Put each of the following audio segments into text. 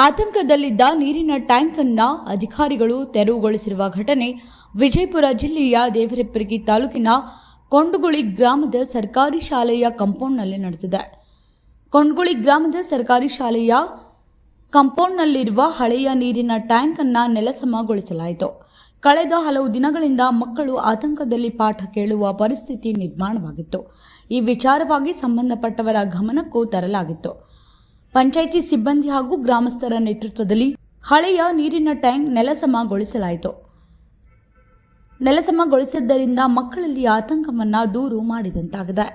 ಆತಂಕದಲ್ಲಿದ್ದ ನೀರಿನ ಟ್ಯಾಂಕ್ ಅನ್ನು ಅಧಿಕಾರಿಗಳು ತೆರವುಗೊಳಿಸಿರುವ ಘಟನೆ ವಿಜಯಪುರ ಜಿಲ್ಲೆಯ ದೇವರಹಿಪ್ಪರಗಿ ತಾಲೂಕಿನ ಕೊಂಡಗುಳಿ ಗ್ರಾಮದ ಸರ್ಕಾರಿ ಶಾಲೆಯ ಕಾಂಪೌಂಡ್ನಲ್ಲಿ ನಡೆದಿದೆ. ಕೊಂಡಗುಳಿ ಗ್ರಾಮದ ಸರ್ಕಾರಿ ಶಾಲೆಯ ಕಾಂಪೌಂಡ್ನಲ್ಲಿರುವ ಹಳೆಯ ನೀರಿನ ಟ್ಯಾಂಕ್ ಅನ್ನು ನೆಲಸಮಗೊಳಿಸಲಾಯಿತು. ಕಳೆದ ಹಲವು ದಿನಗಳಿಂದ ಮಕ್ಕಳು ಆತಂಕದಲ್ಲಿ ಪಾಠ ಕೇಳುವ ಪರಿಸ್ಥಿತಿ ನಿರ್ಮಾಣವಾಗಿತ್ತು. ಈ ವಿಚಾರವಾಗಿ ಸಂಬಂಧಪಟ್ಟವರ ಗಮನಕ್ಕೂ ತರಲಾಗಿತ್ತು. ಪಂಚಾಯಿತಿ ಸಿಬ್ಬಂದಿ ಹಾಗೂ ಗ್ರಾಮಸ್ಥರ ನೇತೃತ್ವದಲ್ಲಿ ಹಳೆಯ ನೀರಿನ ಟ್ಯಾಂಕ್ ನೆಲಸಮಗೊಳಿಸಲಾಯಿತು. ನೆಲಸಮಗೊಳಿಸಿದ್ದರಿಂದ ಮಕ್ಕಳಲ್ಲಿ ಆತಂಕವನ್ನ ದೂರು ಮಾಡಿದಂತಾಗಿದೆ.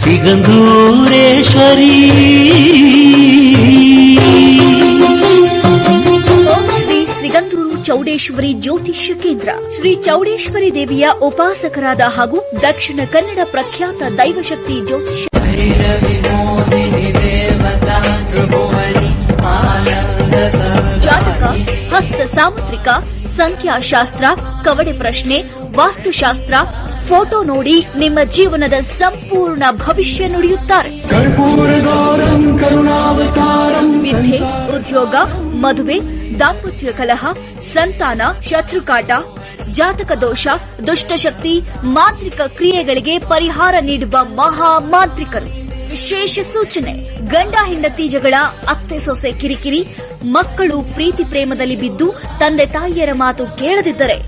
ಸಿಗಂದೂರೇಶ್ವರಿ ಶ್ರೀ ಸಿಗಂದೂರು ಚೌಡೇಶ್ವರಿ ಜ್ಯೋತಿಷ್ಯ ಕೇಂದ್ರ. ಶ್ರೀ ಚೌಡೇಶ್ವರಿ ದೇವಿಯ ಉಪಾಸಕರಾದ ಹಾಗೂ ದಕ್ಷಿಣ ಕನ್ನಡ ಪ್ರಖ್ಯಾತ ದೈವಶಕ್ತಿ ಜ್ಯೋತಿಷ್ಯ ಜಾತಕ, ಹಸ್ತ ಸಾಮುದ್ರಿಕ, ಸಂಖ್ಯಾಶಾಸ್ತ್ರ, ಕವಡೆ ಪ್ರಶ್ನೆ, ವಾಸ್ತುಶಾಸ್ತ್ರ, ಫೋಟೋ ನೋಡಿ ನಿಮ್ಮ ಜೀವನದ ಸಂಪೂರ್ಣ ಭವಿಷ್ಯ ನುಡಿಯುತ್ತಾರೆ. ವಿದ್ಯೆ, ಉದ್ಯೋಗ, ಮದುವೆ, ದಾಂಪತ್ಯ ಕಲಹ, ಸಂತಾನ, ಶತ್ರುಕಾಟ, ಜಾತಕ ದೋಷ, ದುಷ್ಟಶಕ್ತಿ, ಮಾಂತ್ರಿಕ ಕ್ರಿಯೆಗಳಿಗೆ ಪರಿಹಾರ ನೀಡುವ ಮಹಾ ಮಾಂತ್ರಿಕರು. ವಿಶೇಷ ಸೂಚನೆ: ಗಂಡ ಹೆಂಡತಿ ಜಗಳ, ಅತ್ತೆ ಸೊಸೆ ಕಿರಿಕಿರಿ, ಮಕ್ಕಳು ಪ್ರೀತಿ ಪ್ರೇಮದಲ್ಲಿ ಬಿದ್ದು ತಂದೆ ತಾಯಿಯರ ಮಾತು ಕೇಳದಿದ್ದರೆ,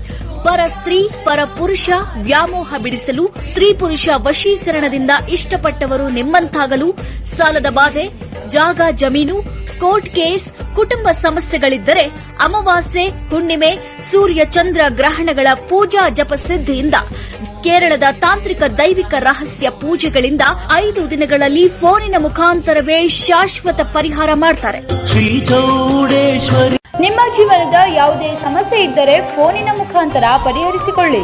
ಪರ ಸ್ತ್ರೀ ಪರ ಪುರುಷ ವ್ಯಾಮೋಹ ಬಿಡಿಸಲು, ಸ್ತ್ರೀ ಪುರುಷ ವಶೀಕರಣದಿಂದ ಇಷ್ಟಪಟ್ಟವರು ನಿಮ್ಮಂತಾಗಲು, ಸಾಲದ ಬಾಧೆ, ಜಾಗ ಜಮೀನು, ಕೋರ್ಟ್ ಕೇಸ್, ಕುಟುಂಬ ಸಮಸ್ಯೆಗಳಿದ್ದರೆ, ಅಮಾವಾಸ್ಯೆ, ಹುಣ್ಣಿಮೆ, ಸೂರ್ಯ ಚಂದ್ರ ಗ್ರಹಣಗಳ ಪೂಜಾ ಜಪ ಸಿದ್ಧಿಯಿಂದ, ಕೇರಳದ ತಾಂತ್ರಿಕ ದೈವಿಕ ರಹಸ್ಯ ಪೂಜೆಗಳಿಂದ 5 ದಿನಗಳಲ್ಲಿ ಫೋನಿನ ಮುಖಾಂತರವೇ ಶಾಶ್ವತ ಪರಿಹಾರ ಮಾಡ್ತಾರೆ. ನಿಮ್ಮ ಜೀವನದ ಯಾವುದೇ ಸಮಸ್ಯೆ ಇದ್ದರೆ ಫೋನಿನ ಮುಖಾಂತರ ಪರಿಹರಿಸಿಕೊಳ್ಳಿ.